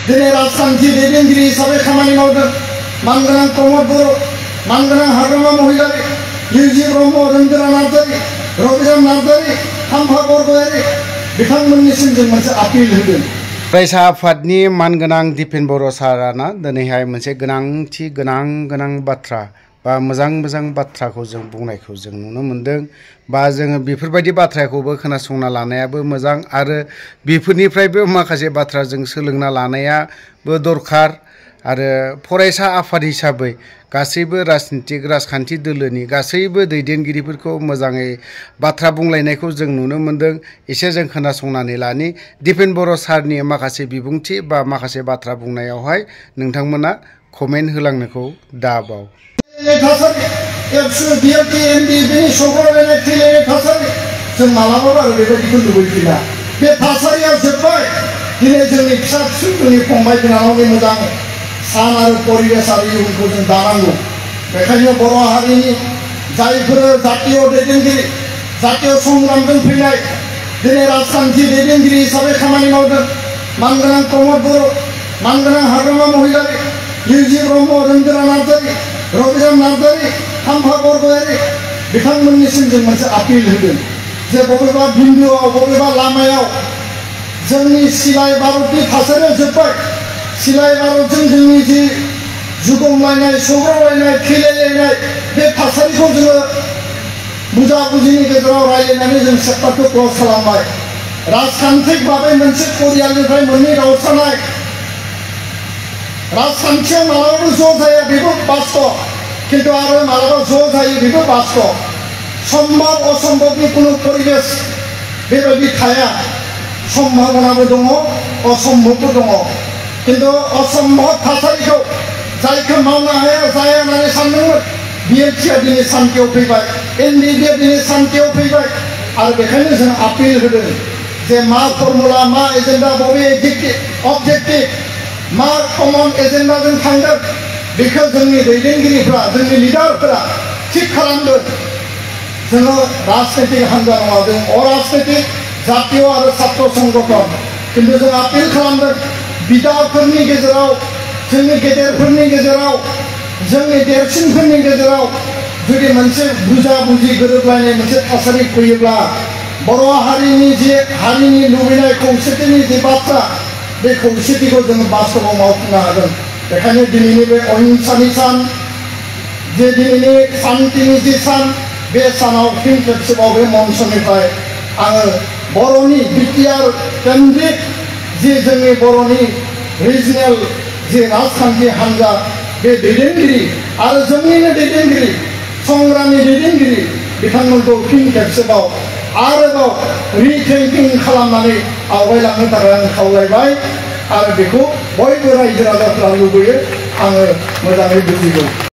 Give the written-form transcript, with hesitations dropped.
दिनै राजखान्थि दैदेनगिरि हिसाबै खामानि मावदों मानगोनां प्रमद बर', मानगोनां हाग्रामा महिलारि, इउजि ब्रह्म, रंजना नार्जारि, रबिराम नार्जारि, खाम्फा बरगयारि बिथांमोननिसिम जों मोनसे आपिल होदों। फरायसा आफादनि मानगोनां दिपेन बर' साराना दिनैहाय मोनसे गोनां बाथ्रा बा मोजां बाथ्राखौ जों बुंनायखौ जों नुनो मोनदों बा जोङो बेफोरबायदि बाथ्राखौबो खोनासंना लानायाबो मोजां आरो बेफोरनिफ्रायबो माखासे बाथ्रा जों सोलोंना लानायाबो दरखार। आरो फरायसा आफाद हिसाबै गासैबो राजखान्थि दोलोनि गासैबो दैदेनगिरिफोरखौ मोजाङै बाथ्रा बुंलायनायखौ जों नुनो मोनदों। एसे जों खोनासंनानै लानि दिपेन बर' सारनि माखासे बिबुंथि बा माखासे बाथ्रा बुंनायावहाय नोंथांमोना कमेन्ट होलांनोखौ दाबाव। जों मालाबाबो आरो बेबायदिखौ लुबैफिना। बे थासारिया जोब्बाय। दिनै जोंनि फिसा फिसौ जोंनि फंबाय बिनानावनि मोजां सान आरो परिबेश आरो इयुनखौ जों दानांगौ। बेखायनो बर' हारिनि जायफोर जातीय दैदेनगिरि, जातीय संग्रामजों फैनाय दिनै राजखान्थि दैदेनगिरि हिसाबै खामानि मावदों मानगोनां प्रमद बर', मानगोनां हाग्रामा महिलारि, इउजि ब्रह्म, रंजना नार्जारि, रबिराम नार्जारि, खाम्फा बरगयारि बिथांमोननिसिम जों मोनसे आपिल होदों जे बबेबा बिन्दुआव बबेबा लामायाव जोंनि सिलाय भारतनि थासारिया जोब्बाय। सिलाय भारतजों जोंनि जि जुगमलायनाय, सौग्रावलायनाय, थैलायलायनाय बे थासारिखौ जोङो बुजा-बुजिनि गेजेराव रायलायनानै जों सेप्टारखौ क्लज खालामबाय। राजखान्थिक भाबै मोनसे परियालनिफ्राय मोननै गावस्रानाय राजखान्थिया मालाबाबो ज' जाया बेबो बास्तब, किन्तु आरो मालाबा ज' जायो बेबो बास्तब। सम्भब असम्भबनि कुनु परिबेश बेबायदि थाया। सम्भावनाबो दङ, असम्भबबो दङ। किन्तु असम्भब थासारिखौ जायखौ मावनो हाया जाया होननानै सानदोंमोन बिएलटिआ दिनै सान्तियाव फैबाय, एनडिएआ दिनै सान्तियाव फैबाय। आरो बेखायनो जों आपिल होदों जे मा फर्मुला, मा एजेन्डा, बबे अबजेक्टिभ, मा कमन एजेन्डाजों थांगोन बेखौ जोंनि दैदेनगिरिफ्रा, जोंनि लिडारफोरा थिग खालामगोन। जोङो राजनैतिक हान्जा नङा, जों अराजनैतिक जातीय आरो छात्र संगठन। किन्तु जों आपिल खालामदों बिदाफोरनि गेजेराव, जोंनि गेदेरफोरनि गेजेराव, जोंनि देरसिनफोरनि गेजेराव जुदि मोनसे बुजा-बुजि गोरोबलायनाय मोनसे थासारि फैयोब्ला बर' हारिनि जे हारिनि लुबैनाय खौसेथिनि जे बाथ्रा बे खौसेथिखौ जोङो बास्तबाव मावफुंनो हागोन। बेखायनो दिनैनि बे अहिंसानि सान, जे दिनैनि शान्तिनि जि सान, बे सानाव फिन खेबसेबाव बे मन्चनिफ्राय आङो बर'नि बिटिआर केन्द्रिक जि जोंनि बर'नि रिजनेल जि राजखान्थि हान्जा बे दैदेनगिरि आरो जोंनिनो दैदेनगिरि, संग्रामनि दैदेनगिरि बिथांमोनखौ फिन खेबसेबाव आरोबाव रिथेंकिं खालामनानै आवगायलांनो थाखाय आं खावलायबाय। आरो बेखौ बयबो रायजो राजाफ्रा लुबैयो, आङो मोजाङै बुजिगौ।